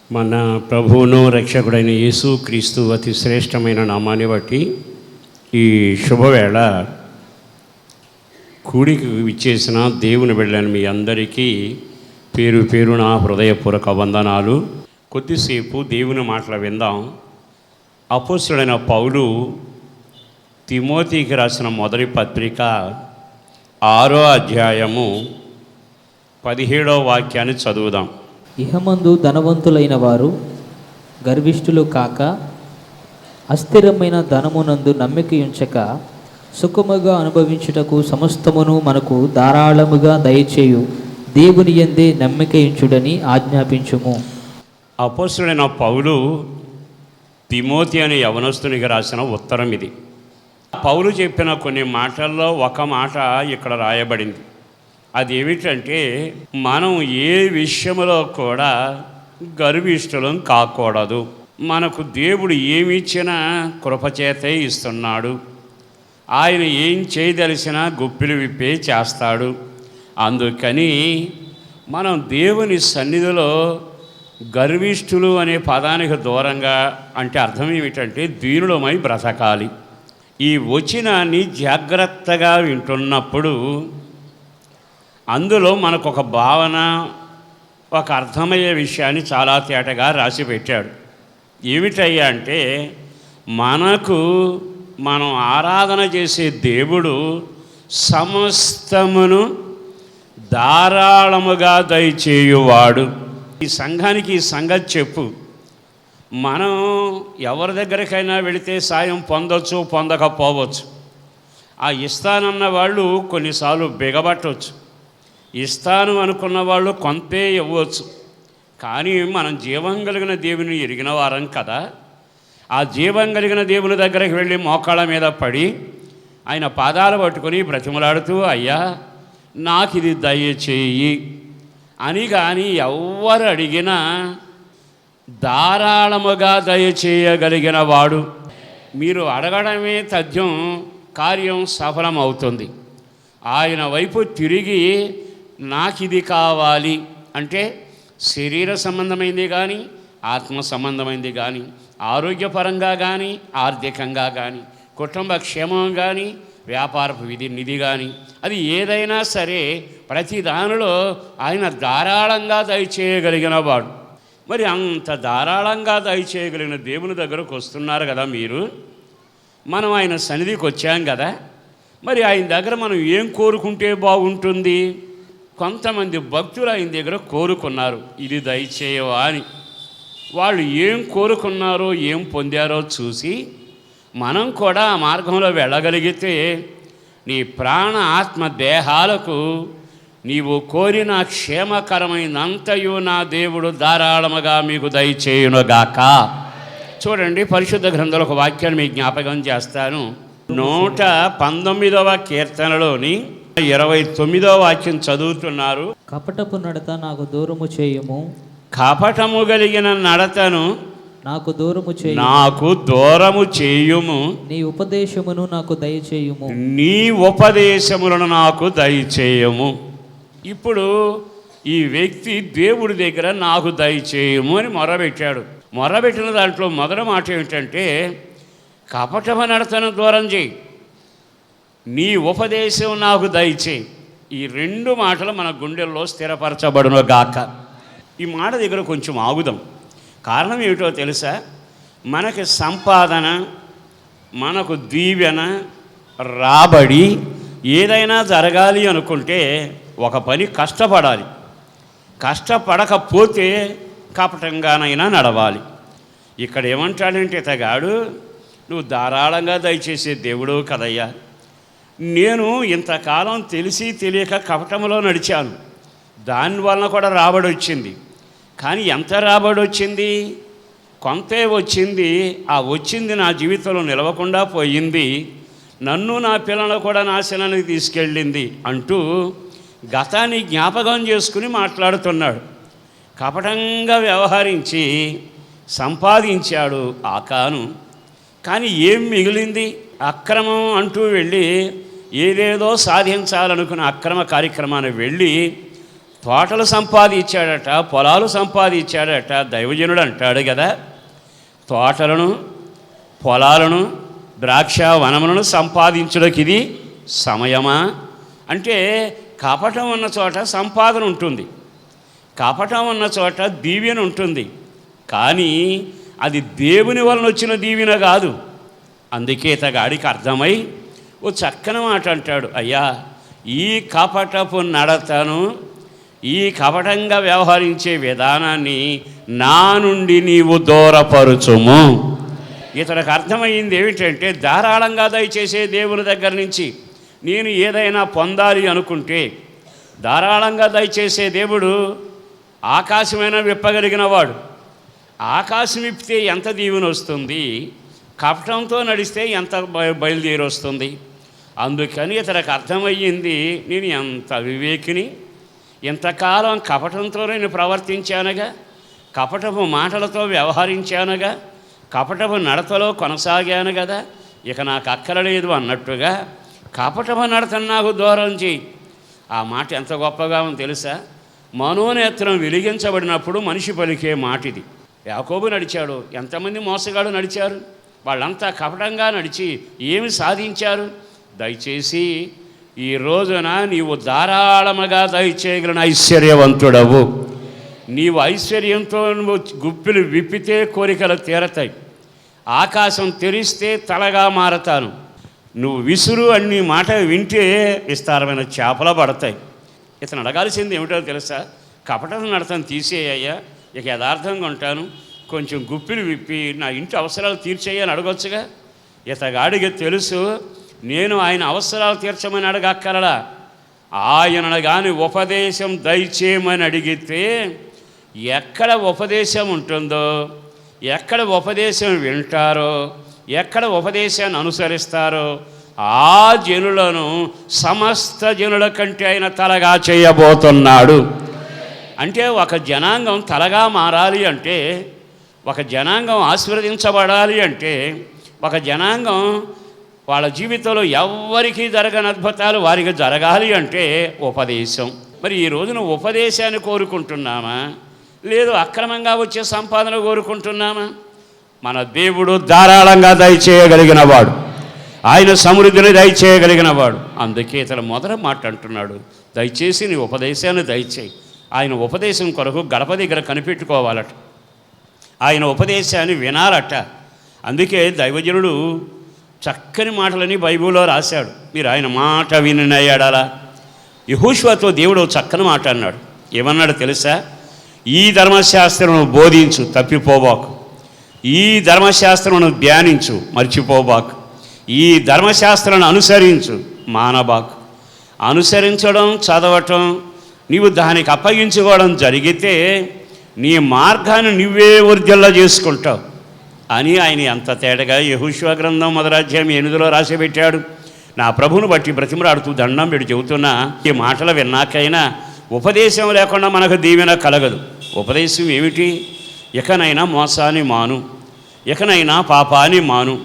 మన ప్రభువును రక్షకుడైన యేసు క్రీస్తు అతి శ్రేష్టమైన నామాన్ని బట్టి ఈ శుభవేళ కూడికి విచ్చేసిన దేవుని బిడ్డలను మీ అందరికీ పేరు పేరున హృదయపూర్వక వందనాలు. కొద్దిసేపు దేవుని మాటలు విందాం. అపోస్తలుడైన పౌలు తిమోతికి రాసిన మొదటి పత్రిక 6వ అధ్యాయము 17వ వాక్యాన్ని చదువుదాం. ఇహమందు ధనవంతులైన వారు గర్విష్ఠులు కాక, అస్థిరమైన ధనమునందు నమ్మిక ఉంచక, సుఖముగా అనుభవించుటకు సమస్తమును మనకు ధారాళముగా దయచేయు దేవుని యందే నమ్మిక ఉంచుడని ఆజ్ఞాపించుము. అపోస్తలుడైన పౌలు తిమోతి అనే యవనస్తునికి రాసిన ఉత్తరం ఇది. పౌలు చెప్పిన కొన్ని మాటల్లో ఒక మాట ఇక్కడ రాయబడింది. అదేమిటంటే, మనం ఏ విషయంలో కూడా గర్విష్ఠులం కాకూడదు. మనకు దేవుడు ఏమిచ్చినా కృపచేతే ఇస్తున్నాడు. ఆయన ఏం చేయదలిసినా గుప్పిలు విప్పే చేస్తాడు. అందుకని మనం దేవుని సన్నిధిలో గర్విష్ఠులు అనే పదానికి దూరంగా, అంటే అర్థం ఏమిటంటే దీనులమై బ్రతకాలి. ఈ వచనాన్ని జాగ్రత్తగా వింటున్నప్పుడు అందులో మనకు ఒక భావన, ఒక అర్థమయ్యే విషయాన్ని చాలా తేటగా రాసి పెట్టాడు. ఏమిటయ్యా అంటే, మనం ఆరాధన చేసే దేవుడు సమస్తమును ధారాళముగా దయచేయువాడు. ఈ సంఘానికి ఈ సంగతి చెప్పు. మనం ఎవరి దగ్గరికైనా వెళితే సాయం పొందొచ్చు, పొందకపోవచ్చు. ఆ ఇస్తానన్న వాళ్ళు కొన్నిసార్లు బిగబట్టవచ్చు. ఇస్తాను అనుకున్న వాళ్ళు కొంతే ఇవ్వచ్చు. కానీ మనం జీవం కలిగిన దేవుని ఎరిగిన వారం కదా. ఆ జీవం కలిగిన దేవుని దగ్గరికి వెళ్ళి మోకాళ్ళ మీద పడి ఆయన పాదాలు పట్టుకొని బ్రతిమలాడుతూ, అయ్యా నాకు ఇది దయచేయి అని కానీ ఎవ్వరు అడిగినా ధారాళముగా దయచేయగలిగిన వాడు. మీరు అడగడమే తథ్యం, కార్యం సఫలమవుతుంది. ఆయన వైపు తిరిగి నాకు ఇది కావాలి అంటే, శరీర సంబంధమైంది కానీ, ఆత్మ సంబంధమైంది కానీ, ఆరోగ్యపరంగా కానీ, ఆర్థికంగా కానీ, కుటుంబ క్షేమం కానీ, వ్యాపారపు నిధి కానీ, అది ఏదైనా సరే ప్రతి దానిలో ఆయన ధారాళంగా దయచేయగలిగిన వాడు. మరి అంత ధారాళంగా దయచేయగలిగిన దేవుని దగ్గరకు వస్తున్నారు కదా మీరు. మనం ఆయన సన్నిధికి వచ్చాం కదా. మరి ఆయన దగ్గర మనం ఏం కోరుకుంటే బాగుంటుంది? కొంతమంది భక్తులు ఆయన దగ్గర కోరుకున్నారు, ఇది దయచేయవా అని. వాళ్ళు ఏం కోరుకున్నారో, ఏం పొందారో చూసి మనం కూడా ఆ మార్గంలో వెళ్ళగలిగితే నీ ప్రాణ ఆత్మ దేహాలకు నీవు కోరిన క్షేమకరమైనంతయు నా దేవుడు ధారాళముగా మీకు దయచేయునుగాక. చూడండి, పరిశుద్ధ గ్రంథంలో ఒక వాక్యాన్ని మీకు జ్ఞాపకం చేస్తాను. 119వ కీర్తనలోని 29వ వాక్యం చదువుతున్నారు. కపటపు నడత నాకు దూరము చేయుము. కపటము కలిగిన నడతను నాకు దూరము చేయుము. నీ ఉపదేశమును నాకు దయచేయుము. నీ ఉపదేశములను నాకు దయచేయము. ఇప్పుడు ఈ వ్యక్తి దేవుడి దగ్గర నాకు దయచేయము అని మొరబెట్టాడు. మొరబెట్టిన దాంట్లో మొదటి మాట ఏమిటంటే, కపటము నడతను దూరం చేయి, నీ ఉపదేశం నాకు దయచేయి. ఈ రెండు మాటలు మన గుండెల్లో స్థిరపరచబడును గాక. ఈ మాట దగ్గర కొంచెం ఆగుదాం. కారణం ఏమిటో తెలుసా? మనకి సంపాదన, మనకు దీవెన, రాబడి ఏదైనా జరగాలి అనుకుంటే ఒక పని కష్టపడాలి. కష్టపడకపోతే కపటంగానైనా నడవాలి. ఇక్కడ ఏమంటాడంటే ఇతగాడు, నువ్వు ధారాళంగా దయచేసే దేవుడు కదయ్యా. నేను ఇంతకాలం తెలిసి తెలియక కపటంలో నడిచాను, దానివలన కూడా రాబడి వచ్చింది. కానీ ఎంత రాబడి వచ్చింది? కొంతే వచ్చింది. ఆ వచ్చింది నా జీవితంలో నిలవకుండా పోయింది, నన్ను నా పిల్లలను కూడా నాశనానికి తీసుకెళ్ళింది అంటూ గతాన్ని జ్ఞాపకం చేసుకుని మాట్లాడుతున్నాడు. కపటంగా వ్యవహరించి సంపాదించాడు ఆకాను. కానీ ఏం మిగిలింది? అక్రమం అంటూ వెళ్ళి ఏదేదో సాధించాలనుకున్న అక్రమ కార్యక్రమాన్ని వెళ్ళి తోటలు సంపాదించాడట, పొలాలు సంపాదించాడట. దైవజనుడు అంటాడు కదా, తోటలను, పొలాలను, ద్రాక్ష వనములను సంపాదించడానికి ఇది సమయమా అంటే, కపటం ఉన్న చోట సంపాదన ఉంటుంది, కపటం ఉన్న చోట దీవెన ఉంటుంది. కానీ అది దేవుని వలన వచ్చిన దీవెన కాదు. అందుకే ఇతగాడికి అర్థమై ఓ చక్కని మాట అంటాడు, అయ్యా ఈ కపటపు నడతను, ఈ కపటంగా వ్యవహరించే విధానాన్ని నా నుండి నీవు దూరపరుచుము. ఇతనికి అర్థమయ్యింది ఏమిటంటే, ధారాళంగా దయచేసే దేవుని దగ్గర నుంచి నేను ఏదైనా పొందాలి అనుకుంటే, ధారాళంగా దయచేసే దేవుడు ఆకాశమైన విప్పగలిగిన వాడు. ఆకాశం విప్పితే ఎంత దీవెన వస్తుంది, కపటంతో నడిస్తే ఎంత బయలుదేరి వస్తుంది. అందుకని ఇతనికి అర్థమయ్యింది, నేను ఎంత వివేకిని, ఇంతకాలం కపటంతో నేను ప్రవర్తించానుగా, కపటపు మాటలతో వ్యవహరించానుగా, కపటపు నడతలో కొనసాగాను కదా, ఇక నాకు అక్కరలేదు అన్నట్టుగా కపటపు నడతను నాకు దూరం చేయి. ఆ మాట ఎంత గొప్పగా ఉందో తెలుసా? మనోనేత్రం వెలిగించబడినప్పుడు మనిషి పలికే మాట ఇది. యాకోబు నడిచాడు, ఎంతమంది మోసగాడు నడిచారు, వాళ్ళంతా కపటంగా నడిచి ఏమి సాధించారు? దయచేసి ఈ రోజున నీవు ధారాళముగా దయచేయగలిగిన ఐశ్వర్యవంతుడవు. నీవు ఐశ్వర్యంతో నువ్వు గుప్పిలు విప్పితే కోరికలు తీరతాయి, ఆకాశం తెరిస్తే తలగా మారతాను. నువ్వు విసురు అన్ని మాట వింటే విస్తారమైన చేపలు పడతాయి. ఇతను అడగాల్సింది ఏమిటో తెలుసా? కపటం నడతను తీసేయ్యా, ఇక యథార్థంగా ఉంటాను, కొంచెం గుప్పిలు విప్పి నా ఇంటి అవసరాలు తీర్చేయని అడగొచ్చుగా. ఇతగాడికి తెలుసు, నేను ఆయన అవసరాలు తీర్చమని అడగక్కరలా, ఆయనను కానీ ఉపదేశం దయచేయమని అడిగితే ఎక్కడ ఉపదేశం ఉంటుందో, ఎక్కడ ఉపదేశం వింటారో, ఎక్కడ ఉపదేశాన్ని అనుసరిస్తారో ఆ జనులను సమస్త జనుల కంటే ఆయన తలగా చేయబోతున్నాడు. అంటే ఒక జనాంగం తలగా మారాలి అంటే, ఒక జనాంగం ఆశీర్వదించబడాలి అంటే, ఒక జనాంగం వాళ్ళ జీవితంలో ఎవ్వరికీ జరగని అద్భుతాలు వారికి జరగాలి అంటే ఉపదేశం. మరి ఈ రోజున ఉపదేశాన్ని కోరుకుంటున్నామా, లేదు అక్రమంగా వచ్చే సంపాదన కోరుకుంటున్నామా? మన దేవుడు ధారాళంగా దయచేయగలిగిన వాడు, ఆయన సమృద్ధిని దయచేయగలిగిన వాడు. అందుకే ఇతను మొదట మాట అంటున్నాడు, దయచేసి నీ ఉపదేశాన్ని దయచేయి. ఆయన ఉపదేశం కొరకు గడప దగ్గర కనిపెట్టుకోవాలట, ఆయన ఉపదేశాన్ని వినాలట. అందుకే దైవజనుడు చక్కని మాటలని బైబిల్లో రాశాడు. మీరు ఆయన మాట వినయ్యాడాలా? యెహోషువతో దేవుడు చక్కని మాట అన్నాడు. ఏమన్నాడు తెలుసా? ఈ ధర్మశాస్త్రం బోధించు, తప్పిపోబాకు. ఈ ధర్మశాస్త్రమును ధ్యానించు, మర్చిపోబాకు. ఈ ధర్మశాస్త్రాన్ని అనుసరించు, మానబాకు. అనుసరించడం, చదవటం, నీవు దానికి అప్పగించుకోవడం జరిగితే నీ మార్గాన్ని నువ్వే వర్ధిల్ల చేసుకుంటావు అని ఆయన ఎంత తేటగా యెహోషువ గ్రంథం 1వ అధ్యాయం 8లో రాసి పెట్టాడు. నా ప్రభువును బట్టి బ్రతిమలాడుతూ దండం పెట్టి చెబుతున్నా, ఈ మాటలు విన్నాకైనా ఉపదేశం లేకుండా మనకు దీవెన కలగదు. ఉపదేశం ఏమిటి? ఇకనైనా మోసాన్ని మాను, ఇకనైనా పాపాన్ని మాను,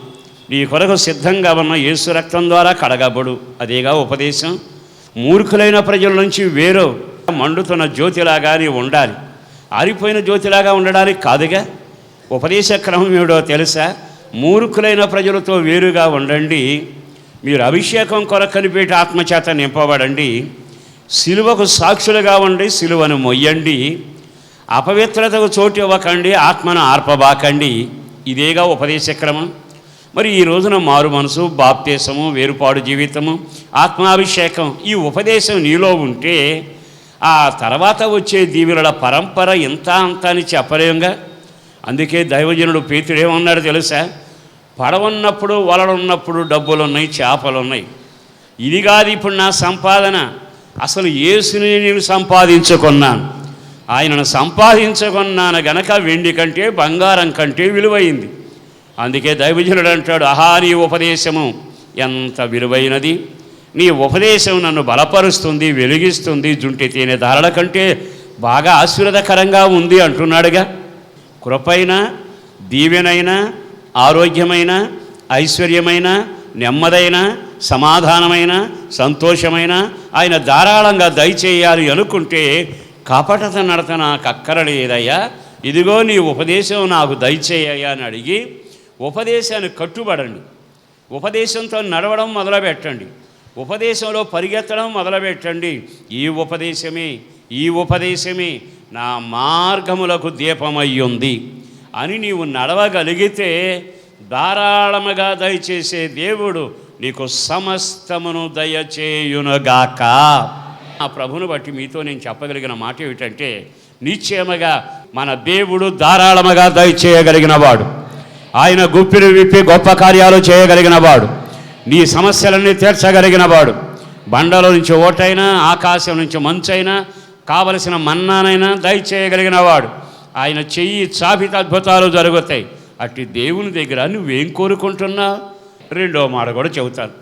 నీ కొరకు సిద్ధంగా ఉన్న యేసు రక్తం ద్వారా కడగబడు. అదేగా ఉపదేశం. మూర్ఖులైన ప్రజల నుంచి వేరు మండుతున్న జ్యోతిలాగా నీ ఉండాలి, ఆరిపోయిన జ్యోతిలాగా ఉండడానికి కాదుగా. ఉపదేశ క్రమం ఏమిటో తెలుసా? మూర్ఖులైన ప్రజలతో వేరుగా ఉండండి, మీరు అభిషేకం కొరకు కనిపెట్టి ఆత్మచేత నింపబడండి, సిలువకు సాక్షులుగా ఉండి సిలువను మొయ్యండి, అపవిత్రతకు చోటు ఇవ్వకండి, ఆత్మను ఆర్పబాకండి. ఇదేగా ఉపదేశ క్రమం. మరి ఈ రోజున మారు మనసు, బాప్తీసము, వేరుపాడు జీవితము, ఆత్మాభిషేకం, ఈ ఉపదేశం నీలో ఉంటే ఆ తర్వాత వచ్చే దీవెనల పరంపర ఇంత అంత అని చెప్పలేంగా. అందుకే దైవజనుడు పేతుడు ఏమన్నాడు తెలుసా? పడవన్నప్పుడు, వలలున్నప్పుడు డబ్బులున్నాయి, చేపలున్నాయి, ఇది కాదు ఇప్పుడు నా సంపాదన, అసలు యేసుని నేను సంపాదించుకున్నాను, ఆయనను సంపాదించుకున్నాను గనక వెండి కంటే బంగారం కంటే విలువైంది. అందుకే దైవజనుడు అంటాడు, ఆహా నీ ఉపదేశము ఎంత విలువైనది, నీ ఉపదేశం నన్ను బలపరుస్తుంది, వెలిగిస్తుంది, జుంటి తేనె ధారల కంటే బాగా ఆశీర్వాదకరంగా ఉంది అంటున్నాడుగా. కృపైన దీవెనైన, ఆరోగ్యమైన, ఐశ్వర్యమైన, నెమ్మదైన, సమాధానమైన, సంతోషమైన ఆయన ధారాళంగా దయచేయాలి అనుకుంటే కపటత నడత నాకు అక్కరలేదయ్యా, ఇదిగో నీ ఉపదేశం నాకు దయచేయ్యా అని అడిగి ఉపదేశాన్ని కట్టుబడండి. ఉపదేశంతో నడవడం మొదలుపెట్టండి. ఉపదేశంలో పరిగెత్తడం మొదలుపెట్టండి. ఈ ఉపదేశమే నా మార్గములకు దీపమయ్యుంది అని నీవు నడవగలిగితే ధారాళముగా దయచేసే దేవుడు నీకు సమస్తమును దయచేయునుగాక. ఆ ప్రభును బట్టి మీతో నేను చెప్పగలిగిన మాట ఏమిటంటే, నిశ్చయముగా మన దేవుడు ధారాళముగా దయచేయగలిగిన వాడు. ఆయన గుప్పిని విప్పి గొప్ప కార్యాలు చేయగలిగిన వాడు. నీ సమస్యలన్నీ తీర్చగలిగిన వాడు. బండలో నుంచి ఓటైనా, ఆకాశం నుంచి మంచైనా, కావలసిన మన్నానైనా దయచేయగలిగిన వాడు. ఆయన చెయ్యి చాపిత అద్భుతాలు జరుగుతాయి. అట్టి దేవుని దగ్గర నువ్వేం కోరుకుంటున్నావు? రెండో మాట కూడా చెబుతాను.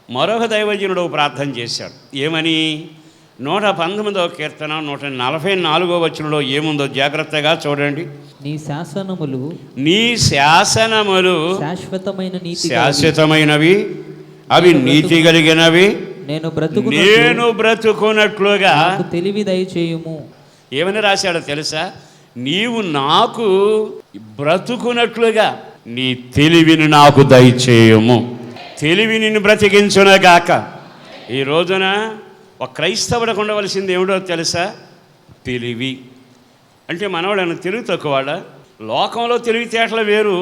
మరొక దైవజనుడు ప్రార్థన చేశాడు. ఏమని? 119వ కీర్తన 144వ వచనంలో ఏముందో జాగ్రత్తగా చూడండి. నీ శాసనములు శాశ్వతమైనవి, అవి నీతి కలిగినవి, నేను బ్రతుకున్నట్లుగా తెలివి దయచేయుము. ఏమని రాశాడో తెలుసా? నీవు నాకు బ్రతుకున్నట్లుగా నీ తెలివిని నాకు దయచేయుము. తెలివి నిన్ను బ్రతికించునగాక. ఈ రోజున ఒక క్రైస్తవుడికి ఉండవలసింది ఏమిటో తెలుసా? తెలివి. అంటే మనవాడని తెలివి తక్కువాడ. లోకంలో తెలివితేటలు వేరు,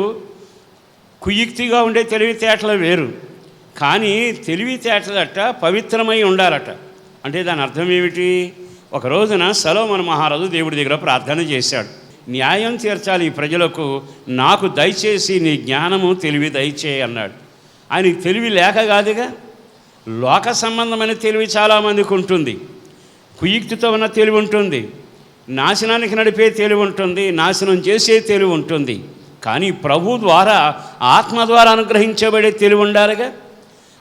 కుయుక్తిగా ఉండే తెలివితేటలు వేరు. కానీ తెలివితేటలట పవిత్రమై ఉండాలట. అంటే దాని అర్థం ఏమిటి? ఒక రోజున సొలొమోను మహారాజు దేవుడి దగ్గర ప్రార్థన చేశాడు. న్యాయం తీర్చాలి ఈ ప్రజలకు, నాకు దయచేసి నీ జ్ఞానము తెలివి దయచేయి అన్నాడు. ఆయనకి తెలివి లేక కాదుగా. లోక సంబంధమైన తెలివి చాలామందికి ఉంటుంది. కుయుక్తితో ఉన్న తెలివి ఉంటుంది, నాశనానికి నడిపే తెలివి ఉంటుంది, నాశనం చేసే తెలివి ఉంటుంది. కానీ ప్రభు ద్వారా, ఆత్మ ద్వారా అనుగ్రహించబడే తెలివి ఉండాలిగా.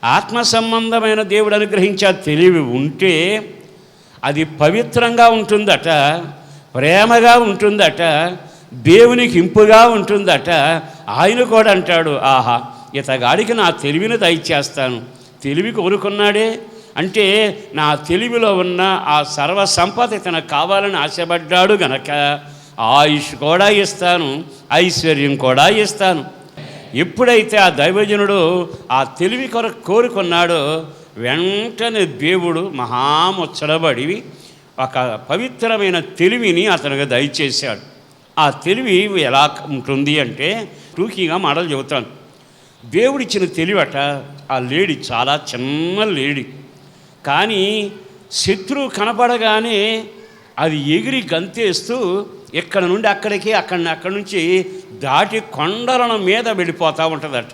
ఆత్మ సంబంధమైన దేవుడు అనుగ్రహించే తెలివి ఉంటే అది పవిత్రంగా ఉంటుందట, ప్రేమగా ఉంటుందట, దేవునికి ఇంపుగా ఉంటుందట. ఆయన కూడా అంటాడు, ఆహా ఇతగాడికి నా తెలివిని దయచేస్తాను. తెలివి కోరుకున్నాడే అంటే నా తెలివిలో ఉన్న ఆ సర్వ సంపద ఇతనికి కావాలని ఆశపడ్డాడు గనక ఆయుష్ కూడా ఇస్తాను, ఐశ్వర్యం కూడా ఇస్తాను. ఎప్పుడైతే ఆ దైవజనుడు ఆ తెలివి కోరుకున్నాడో వెంటనే దేవుడు మహాముచ్చటబడి ఒక పవిత్రమైన తెలివిని అతనికి దయచేశాడు. ఆ తెలివి ఎలా ఉంటుంది అంటే టూకీగా మాటలు చెబుతాను. దేవుడిచ్చిన తెలివట ఆ లేడీ చాలా చిన్న లేడీ. కానీ శత్రువు కనపడగానే అది ఎగిరి గంతేస్తూ ఇక్కడ నుండి అక్కడికి, అక్కడి నుంచి దాటి కొండల మీద వెళ్ళిపోతూ ఉంటుందట.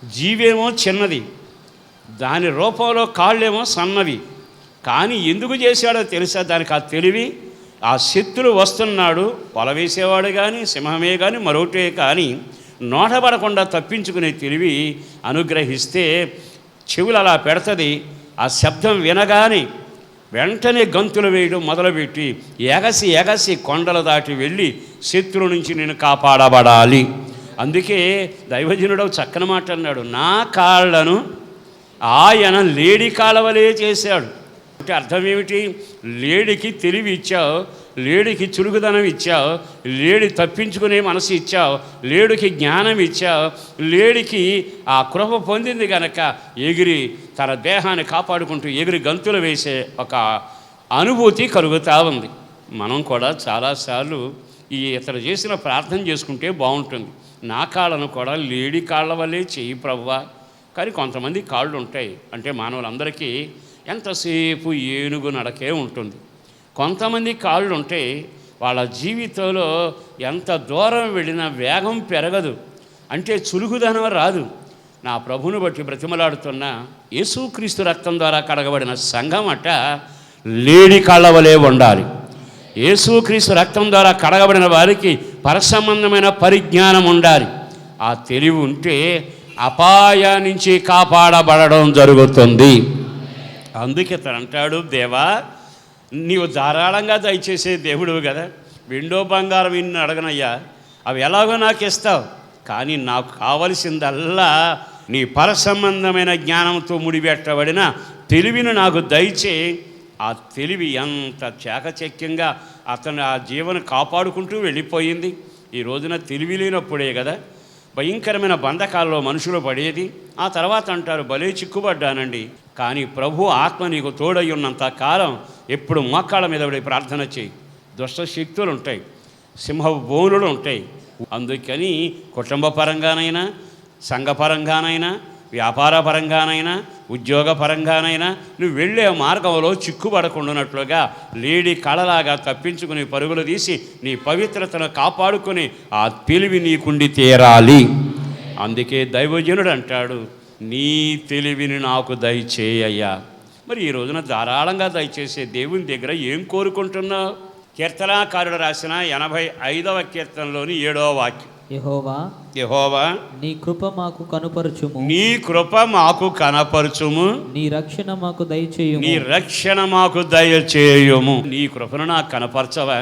జీవేమో చిన్నది, దాని రూపంలో కాళ్ళేమో సన్నవి. కానీ ఎందుకు చేశాడో తెలుసా? దానికి ఆ తెలివి. ఆ శత్రువు వస్తున్నాడు, పొల వేసేవాడు కానీ, సింహమే కానీ, మరొకటే కానీ నోటపడకుండా తప్పించుకునే తెలివి అనుగ్రహిస్తే చెవులు అలా పెడుతుంది. ఆ శబ్దం వినగానే వెంటనే గంతులు వేయడం మొదలుపెట్టి ఎగసి కొండలు దాటి వెళ్ళి శత్రువు నుంచి నేను కాపాడబడాలి. అందుకే దైవజనుడు చక్కని మాట అన్నాడు, నా కాళ్ళను ఆయన లేడి కాళ్ళవలే చేశాడు. అంటే అర్థం ఏమిటి? లేడికి తెలివి ఇచ్చావు, లేడికి చురుకుదనం ఇచ్చావు, లేడి తప్పించుకునే మనసు ఇచ్చావు, లేడికి జ్ఞానం ఇచ్చావు, లేడికి ఆ కృప పొందింది కనుక ఎగిరి తన దేహాన్ని కాపాడుకుంటూ ఎగిరి గంతులు వేసే ఒక అనుభూతి కలుగుతూ ఉంది. మనం కూడా చాలాసార్లు ఇతడు చేసిన ప్రార్థన చేసుకుంటే బాగుంటుంది. నా కాళ్ళను కూడా లేడి కాళ్ళ వల్లే చెయ్యి ప్రభువా. కానీ కొంతమంది కాళ్ళు ఉంటాయి. అంటే మానవులందరికీ ఎంతసేపు ఏనుగు నడకే ఉంటుంది. కొంతమంది కాళ్ళు ఉంటే వాళ్ళ జీవితంలో ఎంత దూరం వెళ్ళినా వేగం పెరగదు, అంటే చురుకుదనం రాదు. నా ప్రభువును బట్టి బ్రతిమలాడుతున్న యేసుక్రీస్తు రక్తం ద్వారా కడగబడిన సంఘం అట లేడి కాళ్ళ వలె ఉండాలి. యేసుక్రీస్తు రక్తం ద్వారా కడగబడిన వారికి పరసంబంధమైన పరిజ్ఞానం ఉండాలి. ఆ తెలివి ఉంటే అపాయా నుంచి కాపాడబడడం జరుగుతుంది. అందుకే తను అంటాడు, దేవా నీవు ధారాళంగా దయచేసే దేవుడు కదా, వెండో బంగారం ఇన్ని అడగనయ్యా, అవి ఎలాగో నాకు ఇస్తావు, కానీ నాకు కావలసిందల్లా నీ పరసంబంధమైన జ్ఞానంతో ముడిపెట్టబడిన తెలివిని నాకు దయచే. ఆ తెలివి ఎంత చాకచక్యంగా అతను ఆ జీవను కాపాడుకుంటూ వెళ్ళిపోయింది. ఈ రోజున తెలివి లేనప్పుడే కదా భయంకరమైన బంధకాల్లో మనుషులు పడేది. ఆ తర్వాత అంటారు భలే చిక్కుపడ్డానండి. కానీ ప్రభు ఆత్మ నీకు తోడై ఉన్నంత కాలం ఎప్పుడు మోకాళ్ళ మీద పడి ప్రార్థన చేయి. దుష్ట శక్తులు ఉంటాయి, సింహపు బోనులు ఉంటాయి. అందుకని కుటుంబ పరంగానైనా, సంఘపరంగానైనా, వ్యాపార పరంగానైనా, ఉద్యోగ పరంగానైనా నువ్వు వెళ్ళే మార్గంలో చిక్కుపడకుండానట్లుగా లేడి కళలాగా తప్పించుకుని పరుగులు తీసి నీ పవిత్రతను కాపాడుకుని ఆ తెలివి నీకుండి తీరాలి. అందుకే దైవజనుడు అంటాడు, నీ తెలివిని నాకు దయచేయ్యా. మరి ఈ రోజున ధారాళంగా దయచేసే దేవుని దగ్గర ఏం కోరుకుంటున్నావు? కీర్తనాకారుడు రాసిన 85వ కీర్తనలోని 7వ వాక్యం, యెహోవా నీ కృప మాకు కనపరచుము, నీ కృప మాకు కనపరచుము, నీ రక్షణ మాకు దయచేయుము, నీ రక్షణ మాకు దయచేయుము. నీ కృపను నాకు కనపరచవా?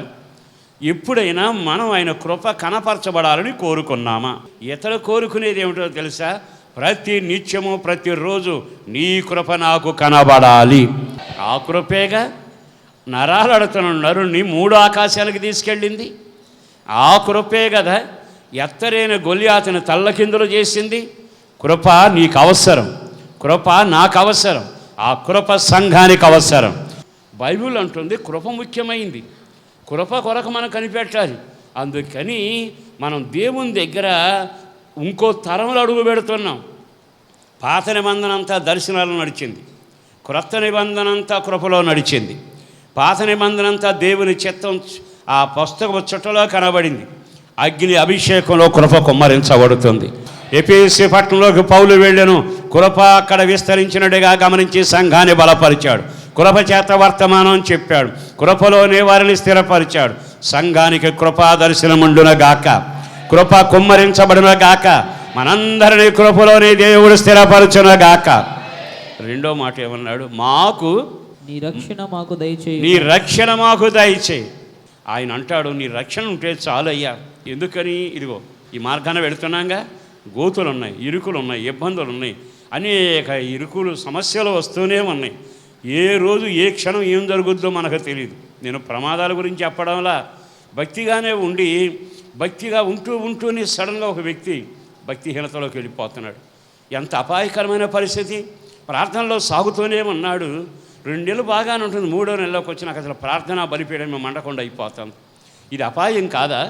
ఎప్పుడైనా మనం ఆయన కృప కనపరచబడాలని కోరుకున్నామా? ఇతడు కోరుకునేది ఏమిటో తెలుసా? ప్రతి నిత్యము ప్రతిరోజు నీ కృప నాకు కనబడాలి. ఆ కృపేగా నరాలడుతున్న నరుణ్ణి 3 ఆకాశాలకు తీసుకెళ్ళింది. ఆ కృపే కదా ఎత్తరైన గొల్యాతుని తల్లకిందులు చేసింది. కృప నీకు అవసరం, కృప నాకు అవసరం, ఆ కృప సంఘానికి అవసరం. బైబిల్ అంటుంది కృప ముఖ్యమైంది, కృప కొరకు మనం కనిపెట్టాలి. అందుకని మనం దేవుని దగ్గర ఇంకో తరంలో అడుగు పెడుతున్నాం. పాత నిబంధన అంతా దర్శనాలు నడిచింది, క్రొత్త నిబంధన అంతా కృపలో నడిచింది. పాత నిబంధన అంతా దేవుని చిత్తం ఆ పుస్తకపు చుట్టలో కనబడింది. అగ్ని అభిషేకంలో కృప కుమ్మరించబడుతుంది. ఎఫెసీ పట్టణంలోకి పౌలు వెళ్ళెను, కృప అక్కడ విస్తరించినట్టుగా గమనించి సంఘాన్ని బలపరిచాడు. కృప చేత వర్తమానం చెప్పాడు, కృపలోనే వారిని స్థిరపరిచాడు. సంఘానికి కృపా దర్శనముండున గాక, కృప కుమ్మరించబడిన గాక, మనందరినీ కృపలోనే దేవుడు స్థిరపరచున గాక. రెండో మాట ఏమన్నాడు? మాకు నీ రక్షణ మాకు దయచేయి, నీ రక్షణ మాకు దయచేయి. ఆయన అంటాడు, నీ రక్షణ ఉంటే చాలయ్యా. ఎందుకని? ఇదిగో ఈ మార్గాన వెళుతున్నాగా, గోతులు ఉన్నాయి, ఇరుకులు ఉన్నాయి, ఇబ్బందులు ఉన్నాయి, అనేక ఇరుకులు సమస్యలు వస్తూనే ఉన్నాయి. ఏ రోజు ఏ క్షణం ఏం జరుగుద్దో మనకు తెలియదు. నేను ప్రమాదాల గురించి చెప్పడంలా భక్తిగానే ఉండి భక్తిగా ఉంటూనే సడన్గా ఒక వ్యక్తి భక్తిహీనతలోకి వెళ్ళిపోతున్నాడు. ఎంత అపాయకరమైన పరిస్థితి! ప్రార్థనలో సాగుతూనే ఉన్నాడు. 2 నెలలు బాగానే ఉంటుంది, 3వ నెలలోకి వచ్చి నాకు అసలు ప్రార్థన బలిపీయడం మేము మండకుండా అయిపోతాం. ఇది అపాయం కాదా?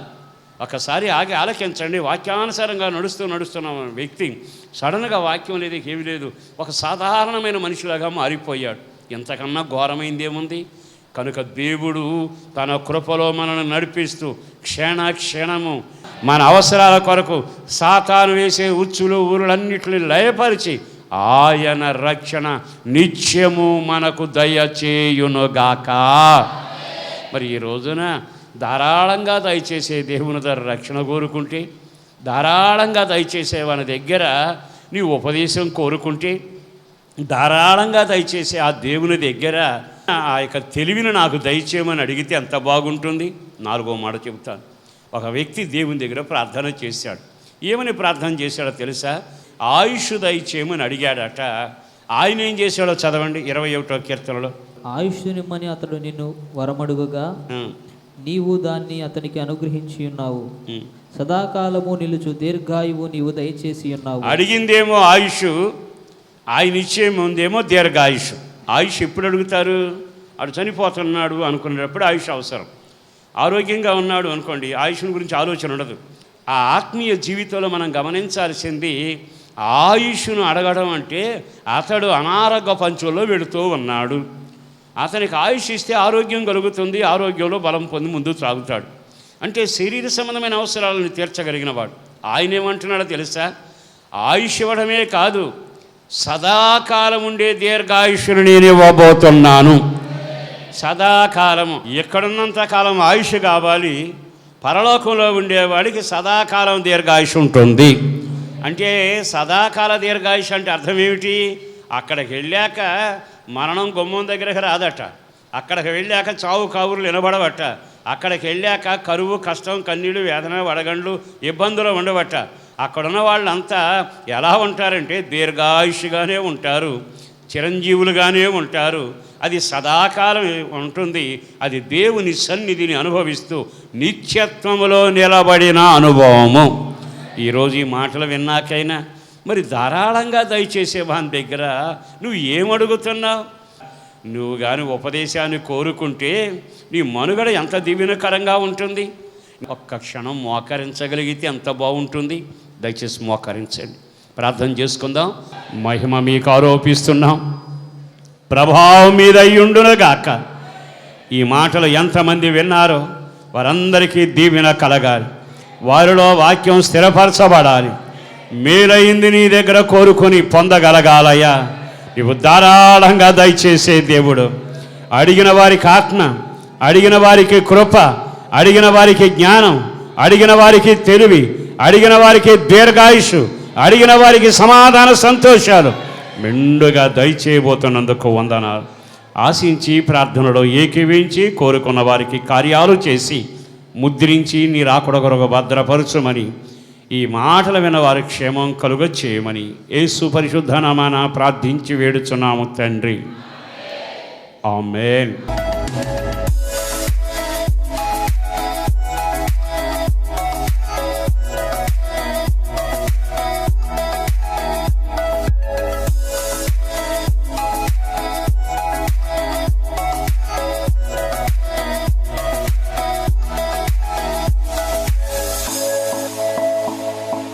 ఒకసారి ఆగి ఆలకించండి. వాక్యానుసారంగా నడుస్తున్న వ్యక్తి సడన్గా వాక్యం లేదు, ఏమీ లేదు, ఒక సాధారణమైన మనిషిలాగా మారిపోయాడు. ఎంతకన్నా ఘోరమైంది ఏముంది? కనుక దేవుడు తన కృపలో మనల్ని నడిపిస్తూ క్షణము మన అవసరాల కొరకు సాతాను వేసే ఉచ్చులు ఊరులన్నిటిని లయపరిచి ఆయన రక్షణ నిత్యము మనకు దయచేయునుగాక. మరి ఈ రోజున ధారాళంగా దయచేసే దేవుని దగ్గర రక్షణ కోరుకుంటే, ధారాళంగా దయచేసే వాని దగ్గర నీ ఉపదేశం కోరుకుంటే, ధారాళంగా దయచేసే ఆ దేవుని దగ్గర ఆ యొక్క తెలివిని నాకు దయచేయమని అడిగితే ఎంత బాగుంటుంది. 4వ మాట చెబుతాను. ఒక వ్యక్తి దేవుని దగ్గర ప్రార్థన చేశాడు. ఏమని ప్రార్థన చేశాడో తెలుసా? ఆయుష్ దయచేయమని అడిగాడట. ఆయన ఏం చేశాడో చదవండి 21వ కీర్తనలో. ఆయుష్ నిమ్మని అతడు నిన్ను వరమడుగగా నీవు దాన్ని అతనికి అనుగ్రహించి ఉన్నావు, సదాకాలము నిలుచు దీర్ఘాయువు నీవు దయచేసి ఉన్నావు. అడిగిందేమో ఆయుష్, ఆయన ఇచ్చే ముందేమో దీర్ఘాయుష్. ఆయుష్ ఎప్పుడు అడుగుతారు? అడు చనిపోతున్నాడు అనుకునేటప్పుడు ఆయుష్ అవసరం. ఆరోగ్యంగా ఉన్నాడు అనుకోండి, ఆయుష్ని గురించి ఆలోచన ఉండదు. ఆ ఆత్మీయ జీవితంలో మనం గమనించాల్సింది, ఆయుష్ను అడగడం అంటే అతడు అనారోగ్య పంచుల్లో వెళుతూ ఉన్నాడు. అతనికి ఆయుష్ ఇస్తే ఆరోగ్యం కలుగుతుంది, ఆరోగ్యంలో బలం పొంది ముందు సాగుతాడు. అంటే శరీర సంబంధమైన అవసరాలను తీర్చగలిగిన వాడు. ఆయన ఏమంటున్నాడో తెలుసా? ఆయుష్ ఇవ్వడమే కాదు, సదాకాలం ఉండే దీర్ఘాయుష్ను నేను ఇవ్వబోతున్నాను. సదాకాలము, ఎక్కడున్నంత కాలం ఆయుష్ కావాలి. పరలోకంలో ఉండేవాడికి సదాకాలం దీర్ఘాయుష్ ఉంటుంది. అంటే సదాకాల దీర్ఘాయుష్ అంటే అర్థం ఏమిటి? అక్కడికి వెళ్ళాక మరణం గుమ్మం దగ్గరకు రాదట, అక్కడికి వెళ్ళాక చావు కావురులు వినబడవట, అక్కడికి వెళ్ళాక కరువు, కష్టం, కన్నీళ్ళు, వేదన, వడగండ్లు, ఇబ్బందులు ఉండబట్ట. అక్కడున్న వాళ్ళంతా ఎలా ఉంటారంటే దీర్ఘాయుష్గానే ఉంటారు, చిరంజీవులుగానే ఉంటారు. అది సదాకాలం ఉంటుంది. అది దేవుని సన్నిధిని అనుభవిస్తూ నిత్యత్వములో నిలబడిన అనుభవము. ఈరోజు ఈ మాటలు విన్నాకైనా మరి ధారాళంగా దయచేసే వాని దగ్గర నువ్వు ఏమడుగుతున్నావు? నువ్వు కానీ ఉపదేశాన్ని కోరుకుంటే నీ మనుగడ ఎంత దీవెనకరంగా ఉంటుంది. ఒక్క క్షణం మోకరించగలిగితే ఎంత బాగుంటుంది. దయచేసి మోకరించండి, ప్రార్థన చేసుకుందాం. మహిమ మీకు ఆరోపిస్తున్నాం, ప్రభావం మీద అయ్యుండునుగాక. ఈ మాటలు ఎంతమంది విన్నారో వారందరికీ దీవెన కలగాలి, వారిలో వాక్యం స్థిరపరచబడాలి. మేలైంది నీ దగ్గర కోరుకొని పొందగలగాలయ్యా. నీవు ధారాళంగా దయచేసే దేవుడు. అడిగిన వారికి ఆత్మ, అడిగిన వారికి కృప, అడిగిన వారికి జ్ఞానం, అడిగిన వారికి తెలివి, అడిగిన వారికి దీర్ఘాయుషు, అడిగిన వారికి సమాధాన సంతోషాలు మెండుగా దయచేయబోతున్నందుకు వందనాలు. ఆశించి ప్రార్థనలో ఏకీవించి కోరుకున్న వారికి కార్యాలు చేసి ముద్రించి నీ రాకడ కొరకు భద్రపరచుమని, ఈ మాటలు విన్న వారి క్షేమం కలుగ చేయమని యేసు పరిశుద్ధ నామాన ప్రార్థించి వేడుచున్నాము తండ్రి. ఆమేన్.